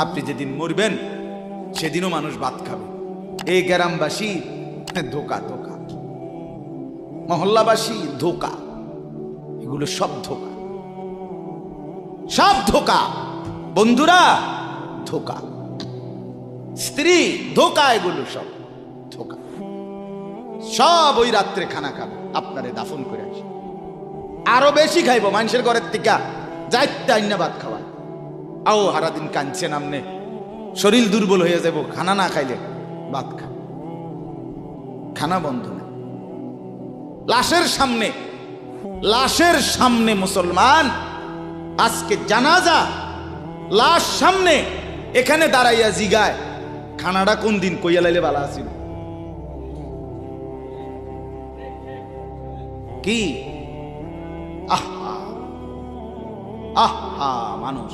আপনি যেদিন মরবেন সেদিনও মানুষ ভাত খাবে। এই গ্রামবাসী ধোকা ধোকা, মহল্লাবাসী ধোকা, এগুলো সব ধোকা, সব ধোকা। বন্ধুরা ধোকা, স্ত্রী ধোকা, এগুলো সব ধোকা। সব ওই রাত্রে খানা খাবে, আপনারে দাফন করে আসে, আরো বেশি খাইব মানুষের ঘরের থেকে যাইতে আইনা ভাত খাওয়া। আও সারাদিন কাঁদছে নামনে, শরীর দুর্বল হয়ে যাব, খানা না খাইলে ভাত খা, খানা বন্ধ না। লাশের সামনে, লাশের সামনে মুসলমান আজকে জানাজা, লাশ সামনে, এখানে দাঁড়াইয়া জিগায় খানাটা কোন দিন কইয়া লাইলে বালা আছিল। কি আহা আহা মানুষ